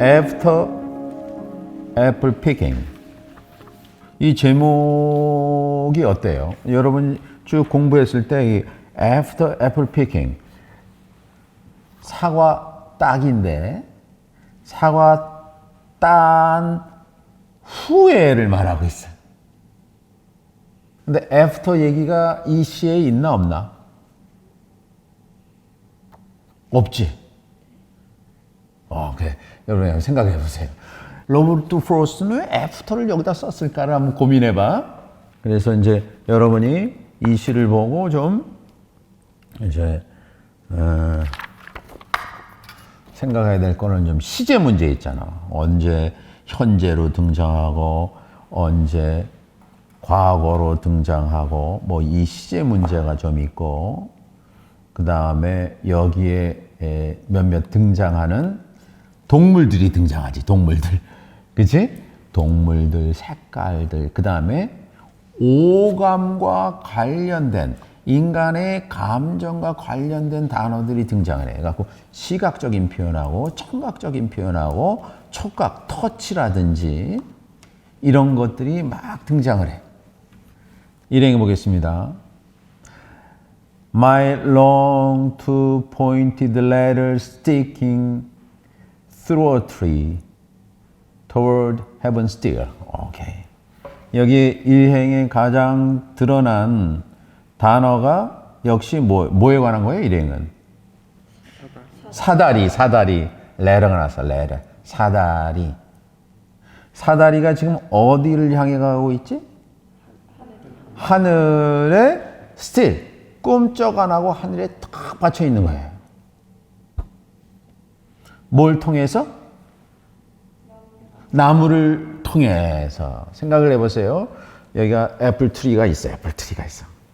After apple picking. 이 제목이 어때요? 여러분 쭉 공부했을 때 이 After apple picking, 사과 딱인데 사과 딴 후에를 말하고 있어요. 근데 after 얘기가 이 시에 있나 없나? 없지. 그래. 여러분 생각해 보세요. 로버트 프로스트는 after를 여기다 썼을까를 한번 고민해 봐. 그래서 이제 여러분이 이 시를 보고 좀 이제 생각해야 될 거는 좀 시제 문제 있잖아. 언제 현재로 등장하고 언제 과거로 등장하고 뭐 이 시제 문제가 좀 있고, 그 다음에 여기에 몇몇 등장하는 동물들이 등장하지. 동물들, 그치? 동물들, 색깔들, 그 다음에 오감과 관련된, 인간의 감정과 관련된 단어들이 등장을 해. 그래갖고 시각적인 표현하고 청각적인 표현하고 촉각, 터치라든지 이런 것들이 막 등장을 해. 일행해 보겠습니다. My long two-pointed ladder sticking through a tree toward heaven still. 오케이. 여기 일행에 가장 드러난 단어가 역시 뭐에 관한 거예요? 일행은 사다리. 레러가 나왔어. 레러. 사다리가 지금 어디를 향해 가고 있지? 하늘에 still, 꿈쩍 안 하고 하늘에 탁 받쳐 있는 거예요. 뭘 통해서? 나무를 통해서. 생각을 해보세요. 여기가 애플 트리가 있어.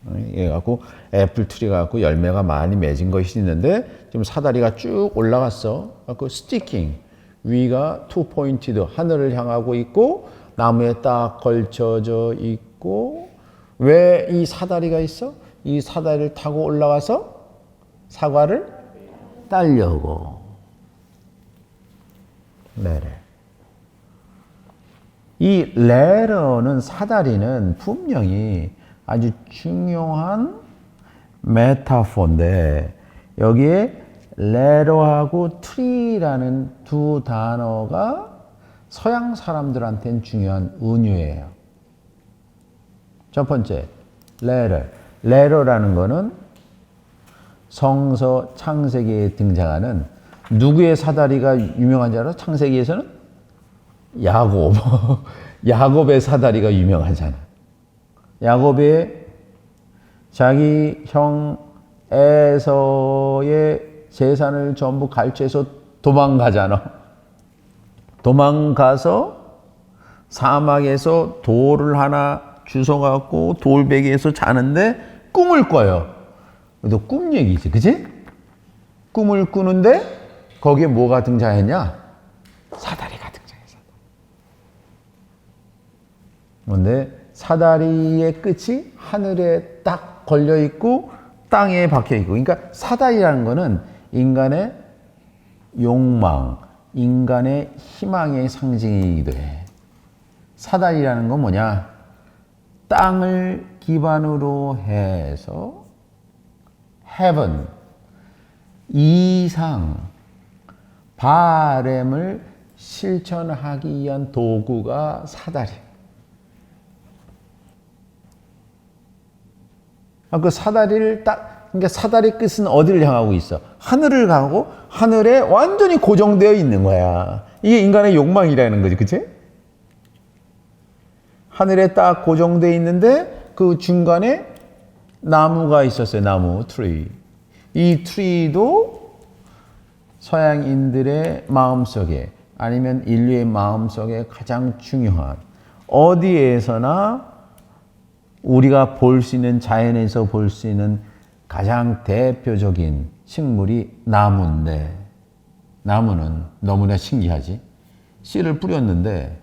그래갖고 애플 트리가 갖고 열매가 많이 맺은 것이 있는데 지금 사다리가 쭉 올라갔어. 그래갖고 스티킹, 위가 투 포인티드, 하늘을 향하고 있고 나무에 딱 걸쳐져 있고. 왜 이 사다리가 있어? 이 사다리를 타고 올라가서 사과를 따려고. 레러. 이 레러는, 사다리는 분명히 아주 중요한 메타포인데 여기에 레러하고 트리라는 두 단어가 서양 사람들한테는 중요한 은유예요. 첫 번째, 레러라는 거는 성서 창세기에 등장하는 누구의 사다리가 유명한지 알아? 창세기에서는 야곱. 야곱의 사다리가 유명하잖아. 야곱의 자기 형 에서의 재산을 전부 갈취해서 도망가잖아. 도망가서 사막에서 돌을 하나 주워갖고 돌베개에서 자는데 꿈을 꿔요. 너 꿈 얘기지, 그치? 꿈을 꾸는데 거기에 뭐가 등장했냐? 사다리가 등장했어. 그런데 사다리의 끝이 하늘에 딱 걸려 있고 땅에 박혀 있고. 그러니까 사다리라는 거는 인간의 욕망, 인간의 희망의 상징이기도 해. 사다리라는 건 뭐냐? 땅을 기반으로 해서 heaven, 이상, 바램을 실천하기 위한 도구가 사다리. 그 사다리를 딱, 그러니까 사다리 끝은 어디를 향하고 있어? 하늘을 가고 하늘에 완전히 고정되어 있는 거야. 이게 인간의 욕망이라는 거지, 그치? 하늘에 딱 고정되어 있는데 그 중간에 나무가 있었어요. 나무, 트리. 이 트리도 서양인들의 마음속에 아니면 인류의 마음속에 가장 중요한, 어디에서나 우리가 볼 수 있는, 자연에서 볼 수 있는 가장 대표적인 식물이 나무인데, 나무는 너무나 신기하지. 씨를 뿌렸는데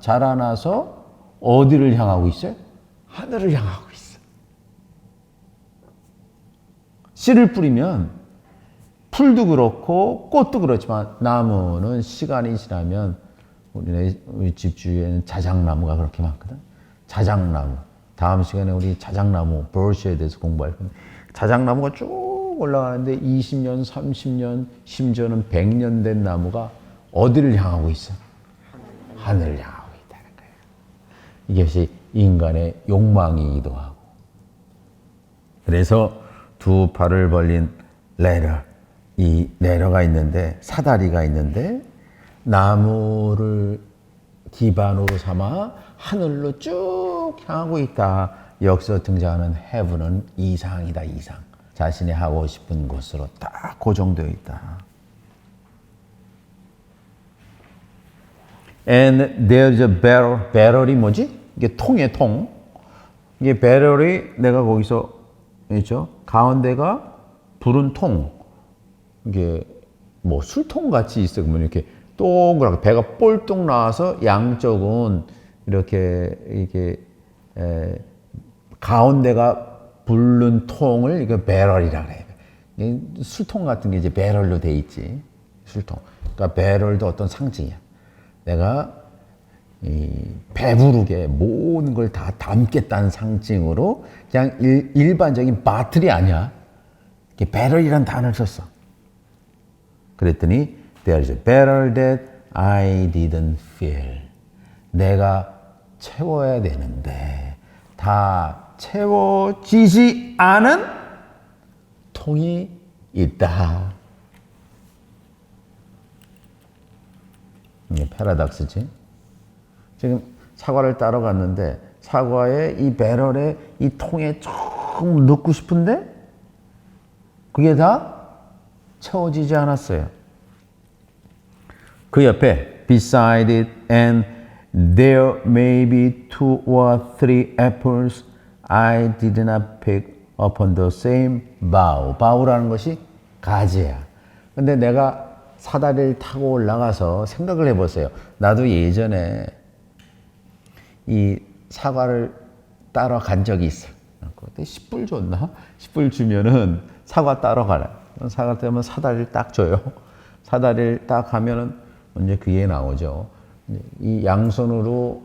자라나서 어디를 향하고 있어요? 하늘을 향하고 있어. 씨를 뿌리면 풀도 그렇고 꽃도 그렇지만 나무는 시간이 지나면 우리 집 주위에는 자작나무가 그렇게 많거든. 자작나무. 다음 시간에 우리 자작나무, 버시에 대해서 공부할 건데 자작나무가 쭉 올라가는데 20년, 30년, 심지어는 100년 된 나무가 어디를 향하고 있어? 하늘을 향하고 있다는 거예요. 이것이 인간의 욕망이기도 하고. 그래서 두 팔을 벌린 레러, 이 레러가 있는데, 사다리가 있는데 나무를 기반으로 삼아 하늘로 쭉 향하고 있다. 여기서 등장하는 heaven은 이상이다, 이상. 자신이 하고 싶은 곳으로 딱 고정되어 있다. And there's a barrel. barrel이 뭐지? 이게 통이에요, 통. 이게 barrel이 내가 거기서 있죠? 가운데가 부른 통. 이게 뭐 술통 같이 있어. 그러면 이렇게 동그랗게 배가 볼록 나와서 양쪽은 이렇게 가운데가 부른 통을 이거 배럴이라 그래요. 술통 같은 게 이제 배럴로 돼 있지. 술통. 그러니까 배럴도 어떤 상징이야. 내가 배부르게 모든 걸 다 담겠다는 상징으로 그냥 일반적인 바틀이 아니야. 배럴이라는 단어를 썼어. 그랬더니 There's a barrel that I didn't fill. 내가 채워야 되는데 다 채워지지 않은 통이 있다. 이게 패러독스지. 지금 사과를 따러 갔는데 사과에 이 배럴에 이 통에 조금 넣고 싶은데 그게 다 채워지지 않았어요. 그 옆에 beside it and there may be 2 or 3 apples I did not pick upon the same bough. bough라는 것이 가지야. 근데 내가 사다리를 타고 올라가서 생각을 해보세요. 나도 예전에 이 사과를 따러 간 적이 있어. 그때 10불 줬나? 10불 주면은 사과 따러 가라. 사과 때문에 사다리를 딱 줘요. 사다리를 딱 하면은 이제 그게 나오죠. 이 양손으로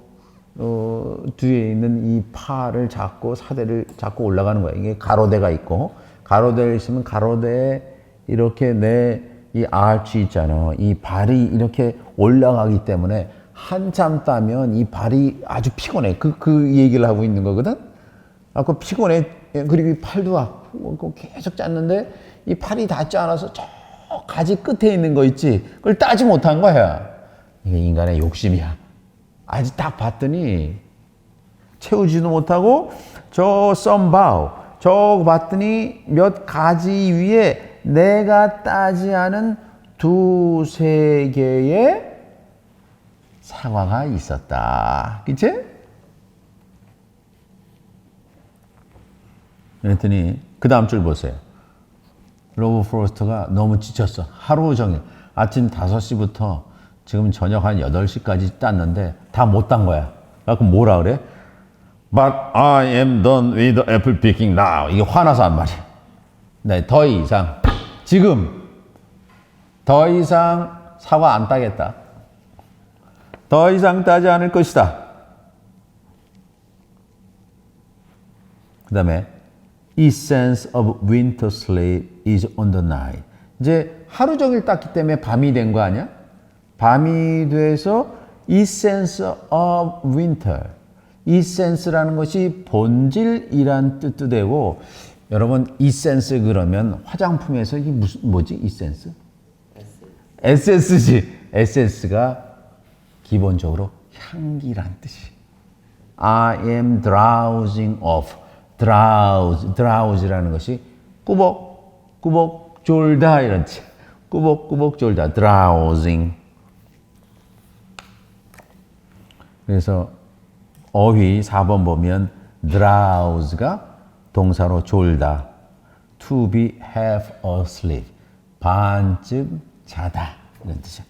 뒤에 있는 이 팔을 잡고 사대를 잡고 올라가는 거야. 이게 가로대가 있고 가로대에 있으면 가로대에 이렇게 이 아치 있잖아. 이 발이 이렇게 올라가기 때문에 한참 따면 이 발이 아주 피곤해. 그 얘기를 하고 있는 거거든. 그 피곤해. 그리고 이 팔도 아프고 계속 짰는데 이 팔이 닿지 않아서 저 가지 끝에 있는 거 있지. 그걸 따지 못한 거야. 이게 인간의 욕심이야. 아직 딱 봤더니 채우지도 못하고 저 썸바우 저 봤더니 몇 가지 위에 내가 따지 않은 2-3 개의 사과가 있었다. 그치? 그랬더니 그 다음 줄 보세요. 로브 프로스트가 너무 지쳤어. 하루 종일 아침 5시부터 지금 저녁 한 8시까지 땄는데 다 못 딴 거야. 그럼 뭐라 그래? But I am done with apple picking now. 이게 화나서 한 말이야. 네, 더 이상 지금 더 이상 사과 안 따겠다. 더 이상 따지 않을 것이다. 그 다음에 Essence of winter sleep is on the night. 이제 하루 종일 땄기 때문에 밤이 된 거 아니야? 밤이 돼서 Essence of winter. Essence라는 것이 본질이란 뜻도 되고 여러분 Essence 그러면 화장품에서 이게 뭐지? Essence? 에센스지. 에센스가 기본적으로 향기란 뜻이. I am drowsing off. drowse라는 것이 꾸벅꾸벅 졸다 이런 뜻. 꾸벅꾸벅 졸다. drowsing. 그래서 어휘 4번 보면 drowse가 동사로 졸다. to be half asleep. 반쯤 자다 이런 뜻이야.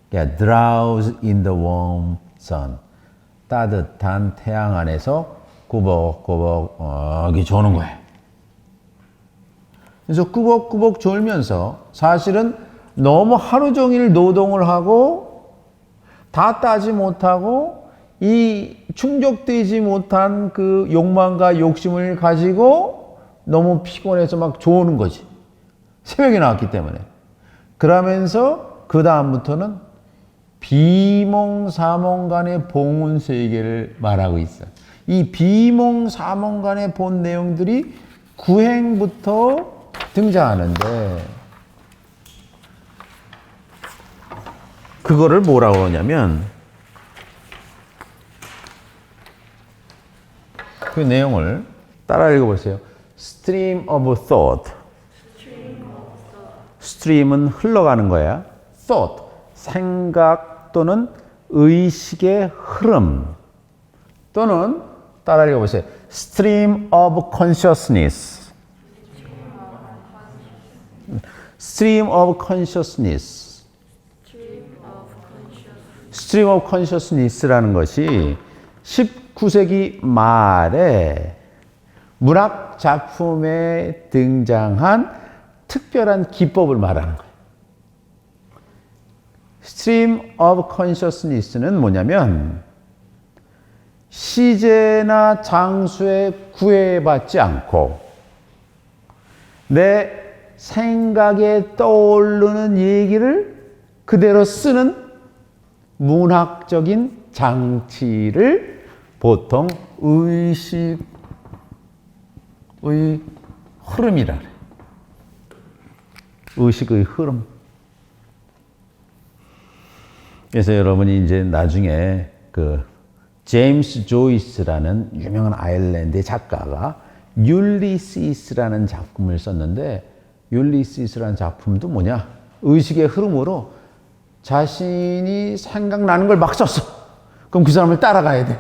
그러니까 drowse in the warm sun. 따뜻한 태양 안에서 꾸벅꾸벅 이렇게 조는 거야. 그래서 꾸벅꾸벅 졸면서 사실은 너무 하루 종일 노동을 하고 다 따지 못하고 이 충족되지 못한 그 욕망과 욕심을 가지고 너무 피곤해서 막 조는 거지. 새벽에 나왔기 때문에. 그러면서 그 다음부터는 비몽사몽간의 봉운 세계를 말하고 있어. 이 비몽사몽간의 본 내용들이 구행부터 등장하는데 그거를 뭐라고 하냐면 그 내용을 따라 읽어보세요. Stream of thought. Stream은 흘러가는 거야. Thought, 생각 또는 의식의 흐름 또는 따라 읽어보세요. Stream of consciousness. Stream of consciousness. Stream of consciousness라는 것이 19세기 말에 문학 작품에 등장한 특별한 기법을 말하는 거예요. Stream of consciousness는 뭐냐면 시제나 장소에 구애받지 않고 내 생각에 떠오르는 얘기를 그대로 쓰는 문학적인 장치를 보통 의식의 흐름이라 그래요. 의식의 흐름. 그래서 여러분이 이제 나중에 그 제임스 조이스라는 유명한 아일랜드의 작가가 율리시스라는 작품을 썼는데 율리시스라는 작품도 뭐냐? 의식의 흐름으로 자신이 생각나는 걸 막 썼어. 그럼 그 사람을 따라가야 돼.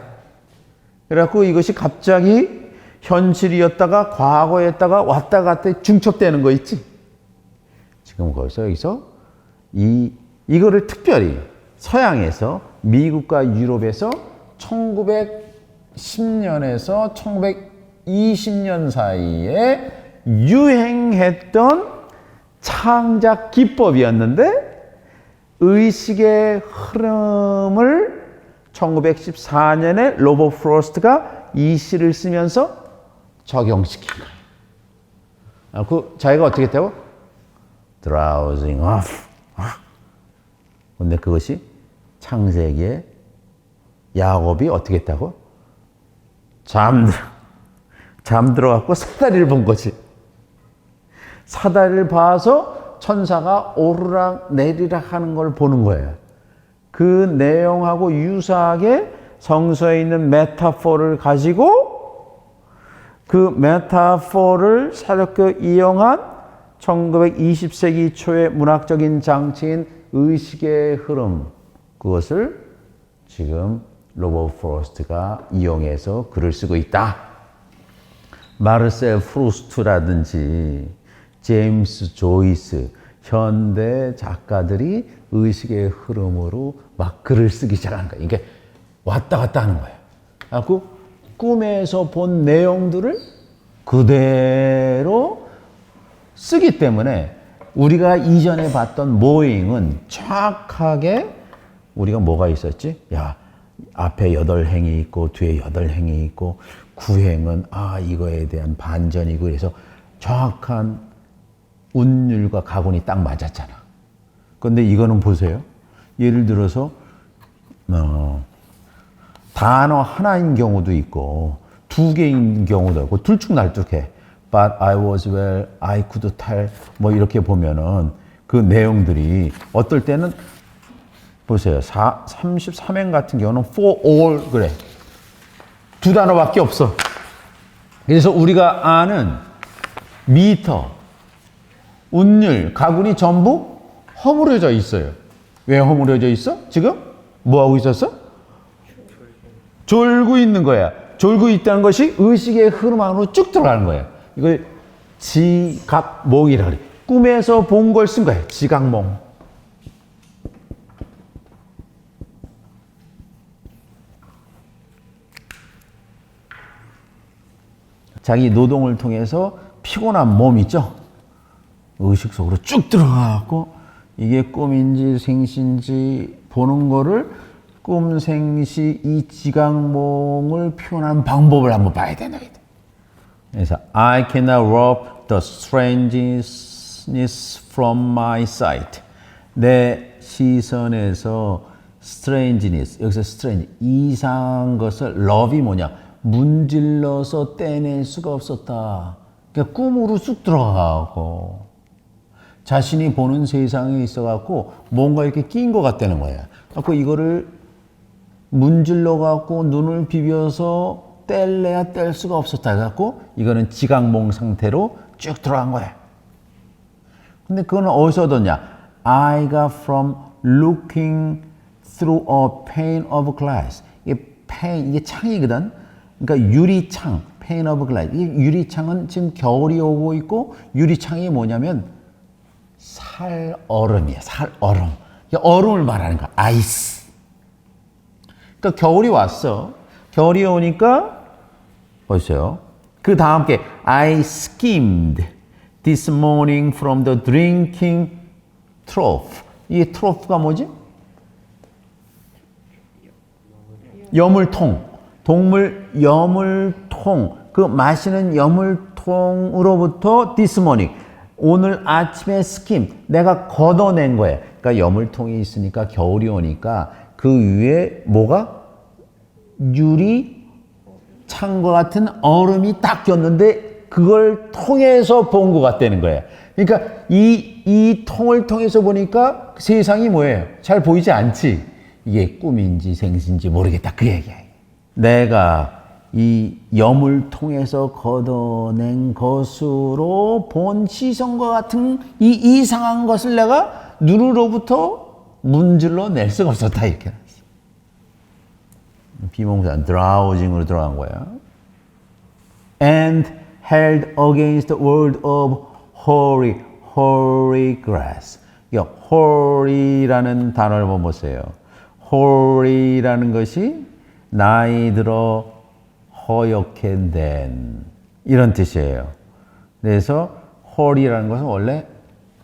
그래갖고 이것이 갑자기 현실이었다가 과거였다가 왔다 갔다 중첩되는 거 있지? 지금 여기서 이거를 특별히 서양에서 미국과 유럽에서 1910년에서 1920년 사이에 유행했던 창작 기법이었는데 의식의 흐름을 1914년에 로버트 프로스트가 이 시를 쓰면서 적용시킨 거예요. 그 자기가 어떻게 했다고? Drowsing off. 근데 그것이 창세기에 야곱이 어떻게 했다고? 잠들어갖고 사다리를 본 거지. 사다리를 봐서 천사가 오르락 내리락 하는 걸 보는 거예요. 그 내용하고 유사하게 성서에 있는 메타포를 가지고 그 메타포를 새롭게 이용한 1920세기 초의 문학적인 장치인 의식의 흐름, 그것을 지금 로버트 프로스트가 이용해서 글을 쓰고 있다. 마르셀 프루스트라든지 제임스 조이스, 현대 작가들이 의식의 흐름으로 막 글을 쓰기 시작한 거예요. 이게 왔다 갔다 하는 거예요. 그래서 꿈에서 본 내용들을 그대로 쓰기 때문에 우리가 이전에 봤던 모잉은 정확하게 우리가 뭐가 있었지? 야, 앞에 8행이 있고 뒤에 8행이 있고 구행은 이거에 대한 반전이고 그래서 정확한 운율과 가군이 딱 맞았잖아. 그런데 이거는 보세요. 예를 들어서 단어 하나인 경우도 있고 2개인 경우도 있고 들쭉날쭉해. But I was well, I could tell 뭐 이렇게 보면은 그 내용들이 어떨 때는 보세요. 33행 같은 경우는 for all 그래. 2단어밖에 없어. 그래서 우리가 아는 미터, 운율, 가군이 전부 허물어져 있어요. 왜 허물어져 있어? 지금? 뭐 하고 있었어? 졸고 있는 거야. 졸고 있다는 것이 의식의 흐름 안으로 쭉 들어가는 거야. 이걸 지각몽이라 그래. 꿈에서 본 걸 쓴 거야. 지각몽. 자기 노동을 통해서 피곤한 몸 있죠? 의식 속으로 쭉 들어가고 이게 꿈인지 생시인지 보는 거를 꿈, 생시, 이 지각몽을 표현하는 방법을 한번 봐야 돼, 너희들. 그래서 I cannot rob the strangeness from my sight. 내 시선에서 strangeness, 여기서 strange, 이상한 것을 love이 뭐냐? 문질러서 떼낼 수가 없었다. 그러니까 꿈으로 쑥 들어가고 자신이 보는 세상에 있어갖고 뭔가 이렇게 낀 것 같다는 거야. 그래서 이거를 문질러갖고 눈을 비벼서 뗄래야 뗄 수가 없었다. 해갖고 이거는 지각몽 상태로 쭉 들어간 거야. 근데 그건 어디서 얻었냐? I got from looking through a pane of glass. 이게 pane, 이게 창이거든. 그러니까 유리창, pane of glass. 이 유리창은 지금 겨울이 오고 있고 유리창이 뭐냐면 살얼음이야, 살얼음. 얼음을 말하는 거야, 아이스. 그러니까 겨울이 왔어. 겨울이 오니까 보세요. 그 다음 게 I skimmed this morning from the drinking trough. 이 트로프가 뭐지? 여물통. 동물 여물통. 그 마시는 여물통으로부터 this morning. 오늘 아침에 스킴. 내가 걷어낸 거예요. 그러니까 여물통이 있으니까 겨울이 오니까 그 위에 뭐가? 유리 창과 같은 얼음이 딱 꼈는데 그걸 통해서 본 것 같다는 거예요. 그러니까 이 통을 통해서 보니까 세상이 뭐예요? 잘 보이지 않지? 이게 꿈인지 생신지 모르겠다. 그 얘기야. 내가 이 염을 통해서 걷어낸 것으로 본 시선과 같은 이 이상한 것을 내가 눈으로부터 문질러 낼 수가 없었다. 이렇게. 비몽사 drowsing으로 들어간 거야. And held against the world of hoary, hoary grass. hoary라는 단어를 한번 보세요. hoary라는 것이 나이 들어 허옇게 된 이런 뜻이에요. 그래서 hoary라는 것은 원래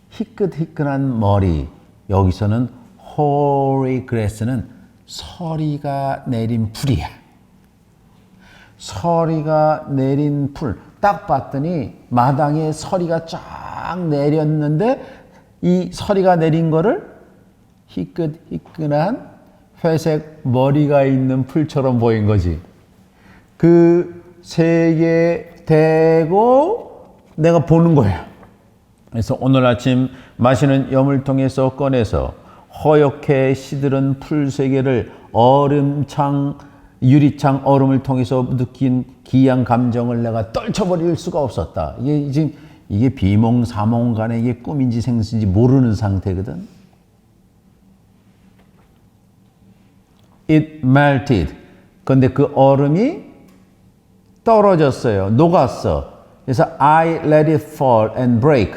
희끗희끗한 머리. 여기서는 hoary grass는 서리가 내린 풀이야. 서리가 내린 풀. 딱 봤더니 마당에 서리가 쫙 내렸는데 이 서리가 내린 거를 희끗희끗한 회색 머리가 있는 풀처럼 보인 거지. 그 세 개 대고 내가 보는 거야. 그래서 오늘 아침 마시는 여물통에서 꺼내서 허옇게 시들은 풀 세 개를 얼음창, 유리창 얼음을 통해서 느낀 기이한 감정을 내가 떨쳐버릴 수가 없었다. 이게 지금 이게 비몽사몽 간에 이게 꿈인지 생신인지 모르는 상태거든. It melted. 근데 그 얼음이 떨어졌어요. 녹았어. 그래서 I let it fall and break.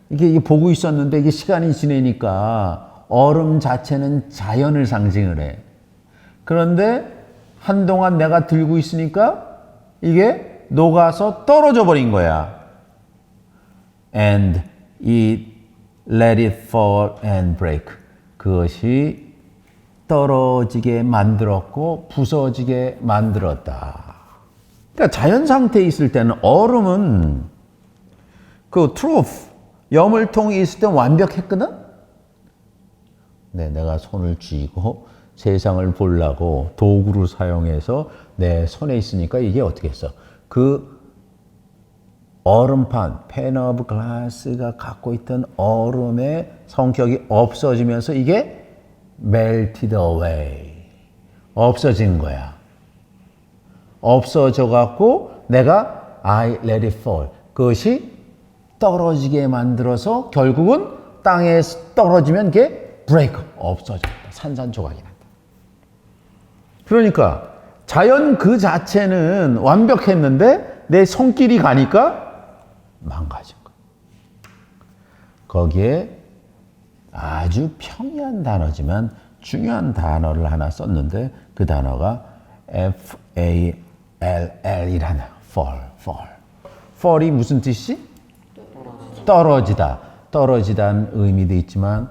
이게 보고 있었는데 이게 시간이 지내니까 얼음 자체는 자연을 상징을 해. 그런데 한동안 내가 들고 있으니까 이게 녹아서 떨어져 버린 거야. And it let it fall and break. 그것이 떨어지게 만들었고 부서지게 만들었다. 그러니까 자연 상태에 있을 때는 얼음은 그 트로프, 여물통이 있을 때 완벽했거든? 네, 내가 손을 쥐고 세상을 보려고 도구를 사용해서 내 손에 있으니까 이게 어떻게 했어? 그 얼음판, pane of glass가 갖고 있던 얼음의 성격이 없어지면서 이게 melted away. 없어진 거야. 없어져 갖고 내가 I let it fall. 그것이 떨어지게 만들어서 결국은 땅에 떨어지면 그게 break, 없어졌다. 산산조각이 난다. 그러니까 자연 그 자체는 완벽했는데 내 손길이 가니까 망가진 거야. 거기에 아주 평이한 단어지만 중요한 단어를 하나 썼는데 그 단어가 F-A-L-L이라는 fall. fall이 무슨 뜻이? 떨어지다. 떨어지다는 의미도 있지만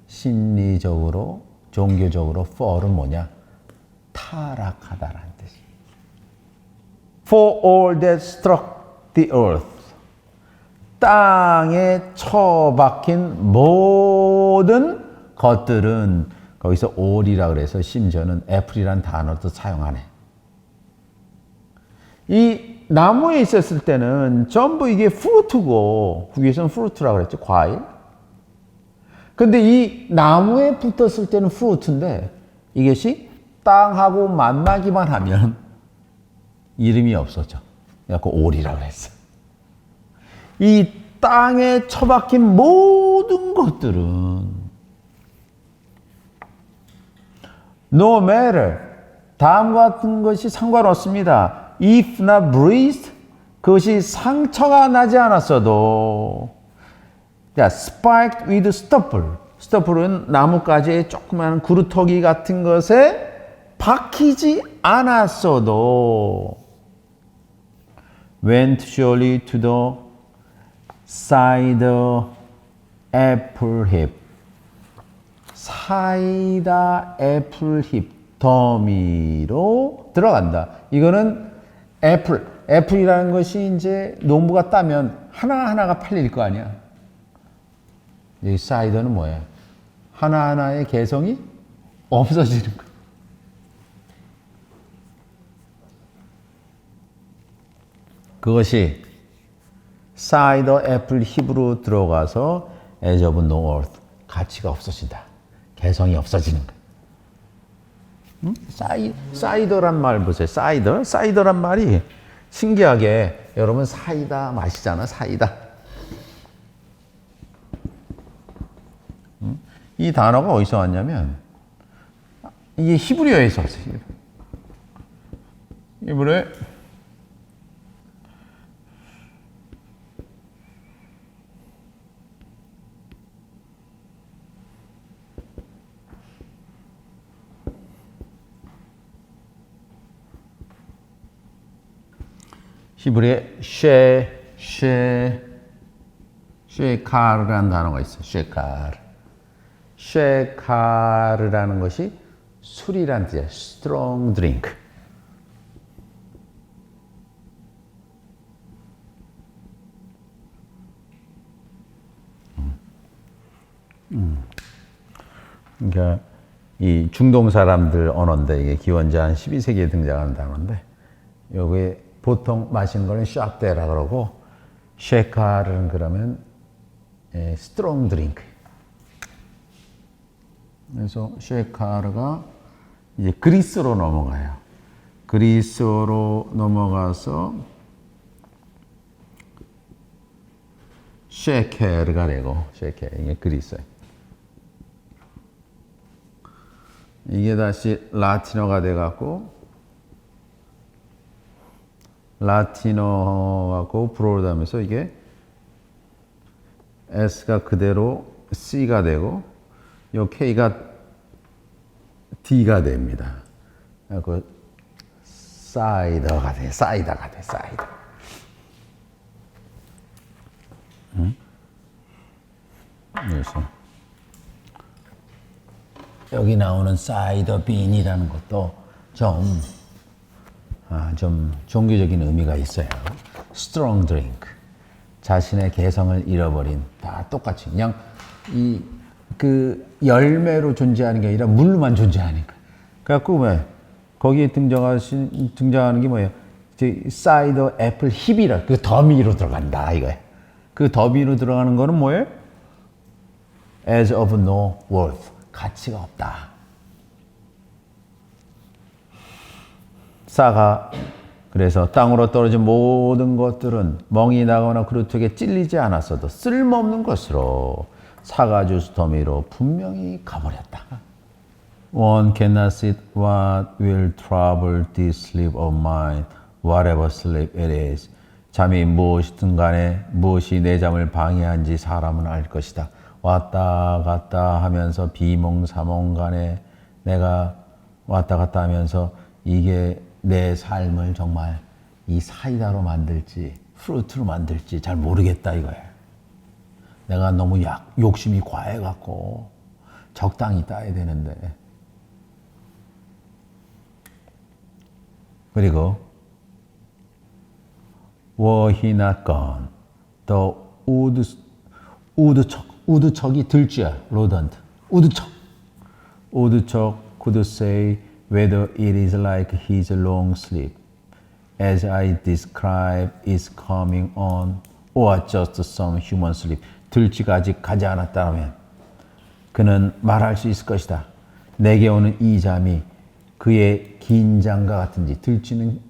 심리적으로, 종교적으로 fall은 뭐냐? 타락하다라는 뜻이. For all that struck the earth. 땅에 처박힌 모든 것들은 거기서 all이라 그래서 심지어는 apple이라는 단어도 사용하네. 이 나무에 있었을 때는 전부 이게 fruit고, 위에서는 fruit라고 그랬죠. 과일. 근데 이 나무에 붙었을 때는 fruit인데 이것이 땅하고 만나기만 하면 이름이 없어져. 그래서 all이라고 했어. 이 땅에 처박힌 모든 것들은 no matter 다음 같은 것이 상관없습니다. If not bruised 그것이 상처가 나지 않았어도 spiked with stubble stuble은 나뭇가지의 조그마한 구루터기 같은 것에 박히지 않았어도 went surely to the cider apple heap 사이다 애플 힙 더미로 들어간다. 이거는 애플이라는 것이 이제 농부가 따면 하나하나가 팔릴 거 아니야. 이 사이더는 뭐야? 하나하나의 개성이 없어지는 거야. 그것이 사이더 애플 힙으로 들어가서 as of no earth 가치가 없어진다. 개성이 없어지는 거야. 사이더란 말 보세요. 사이더란 말이 신기하게 여러분 사이다 마시잖아. 사이다. 이 단어가 어디서 왔냐면 이게 히브리어에서 왔어요. 히브리어 히브리에 쉐카르라는 단어가 있어요. 쉐카르라는 것이 술이란 뜻이에요. strong drink. 그러니까 이 중동 사람들 언어인데 이게 기원전 한 12세기에 등장하는 단어인데 여기에 보통 마시는 거는 샤떼라 그러고 쉐카르는 그러면 스트롱 드링크. 그래서 쉐카르가 이제 그리스로 넘어가요. 그리스로 넘어가서 쉐케르가 되고 이게 그리스예요. 이게 다시 라틴어가 돼갖고 라틴어하고 불어오면서 이게 S가 그대로 C가 되고 요 K가 D가 됩니다. 그 사이다가 돼. 그래서 여기 나오는 사이더 빈이라는 것도 좀 종교적인 의미가 있어요. strong drink. 자신의 개성을 잃어버린, 다 똑같이. 그냥 그 열매로 존재하는 게 아니라 물로만 존재하니까. 그래갖고 왜? 거기에 등장하는 게 뭐예요? 사이더 애플 힙이라, 그 더미로 들어간다, 이거예요. 그 더미로 들어가는 거는 뭐예요? as of no worth. 가치가 없다. 싸가 그래서 땅으로 떨어진 모든 것들은 멍이 나거나 그루터기에 찔리지 않았어도 쓸모없는 것으로 사가주스 더미로 분명히 가버렸다. One cannot sit what will trouble this sleep of mine, whatever sleep it is. 잠이 무엇이든 간에 무엇이 내 잠을 방해한지 사람은 알 것이다. 왔다 갔다 하면서 비몽사몽 간에 내가 왔다 갔다 하면서 이게 내 삶을 정말 이 사이다로 만들지 프루트로 만들지 잘 모르겠다 이거예요. 내가 너무 욕심이 과해갖고 적당히 따야 되는데. 그리고 were he not gone, the 우드척이 들쥐야, rodent. 우드척 could say whether it is like his long sleep, as I describe is coming on, or just some human sleep. 들쥐가 아직 가지 않았다면 그는 말할 수 있을 것이다. 내게 오는 이 잠이 그의 긴 잠과 같은지. 들쥐는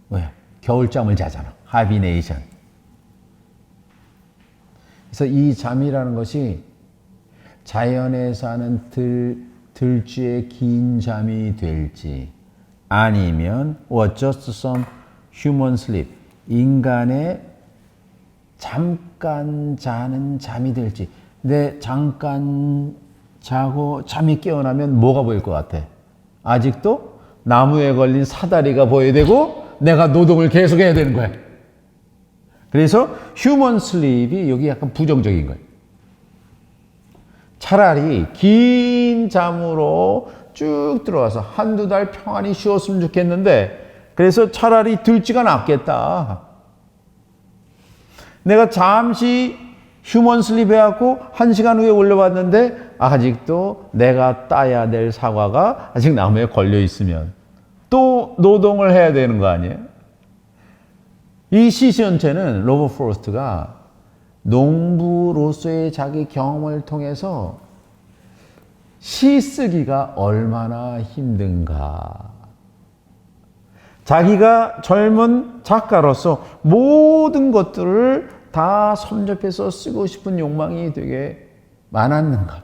왜? 겨울잠을 자잖아. 하비네이션. 그래서 이 잠이라는 것이 자연에서 하는 들쥐의 긴 잠이 될지, 아니면 or just some human sleep, 인간의 잠깐 자는 잠이 될지. 근데 잠깐 자고 잠이 깨어나면 뭐가 보일 것 같아? 아직도 나무에 걸린 사다리가 보여야 되고 내가 노동을 계속 해야 되는 거야. 그래서 휴먼 슬립이 여기 약간 부정적인 거예요. 차라리 긴 잠으로 쭉 들어와서 한두 달 평안히 쉬었으면 좋겠는데, 그래서 차라리 들쥐가 낫겠다. 내가 잠시 휴먼 슬립 해갖고 1시간 후에 올려봤는데 아직도 내가 따야 될 사과가 아직 나무에 걸려 있으면 또 노동을 해야 되는 거 아니에요? 이 시 전체는 로버트 프로스트가 농부로서의 자기 경험을 통해서 시 쓰기가 얼마나 힘든가. 자기가 젊은 작가로서 모든 것들을 다 섭렵해서 쓰고 싶은 욕망이 되게 많았는가 봐.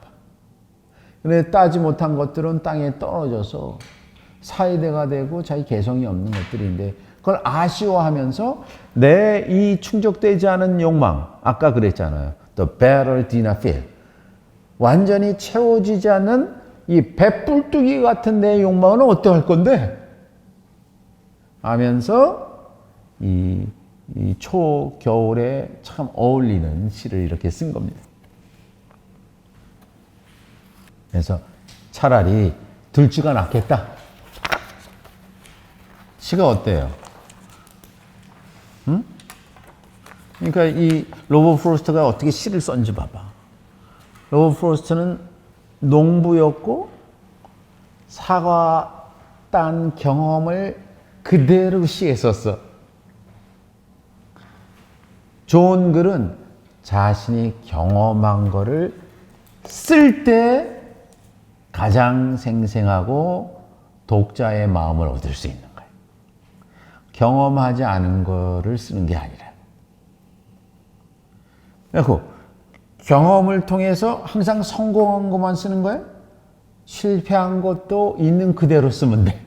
근데 따지 못한 것들은 땅에 떨어져서 사이대가 되고 자기 개성이 없는 것들인데, 그걸 아쉬워하면서 내 이 충족되지 않은 욕망, 아까 그랬잖아요. The barrel did not fill. 완전히 채워지지 않는 이 배불뚝이 같은 내 욕망은 어떡할 건데? 하면서 이 초겨울에 참 어울리는 시를 이렇게 쓴 겁니다. 그래서 차라리 들쥐가 낫겠다. 시가 어때요? 응? 그러니까 이 로버트 프로스트가 어떻게 시를 썼는지 봐봐. 로버트 프로스트는 농부였고 사과 딴 경험을 그대로 시에 썼어. 좋은 글은 자신이 경험한 거를 쓸 때 가장 생생하고 독자의 마음을 얻을 수 있는 거예요. 경험하지 않은 거를 쓰는 게 아니라. 그리고 경험을 통해서 항상 성공한 것만 쓰는 거예요? 실패한 것도 있는 그대로 쓰면 돼.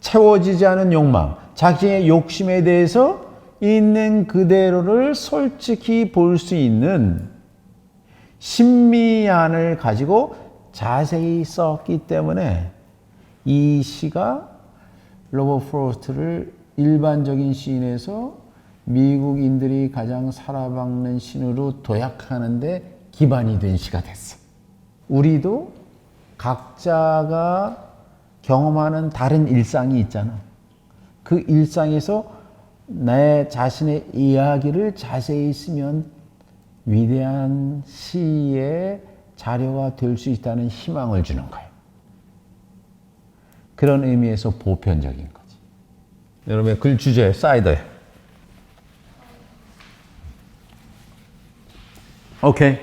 채워지지 않은 욕망, 자기의 욕심에 대해서 있는 그대로를 솔직히 볼 수 있는 신미안을 가지고 자세히 썼기 때문에 이 시가 로버트 프로스트를 일반적인 시인에서 미국인들이 가장 사랑받는 시인으로 도약하는데 기반이 된 시가 됐어. 우리도 각자가 경험하는 다른 일상이 있잖아. 그 일상에서 내 자신의 이야기를 자세히 쓰면 위대한 시의 자료가 될 수 있다는 희망을 주는 거예요. 그런 의미에서 보편적인 거지. 여러분의 글 주제 사이드에. 오케이.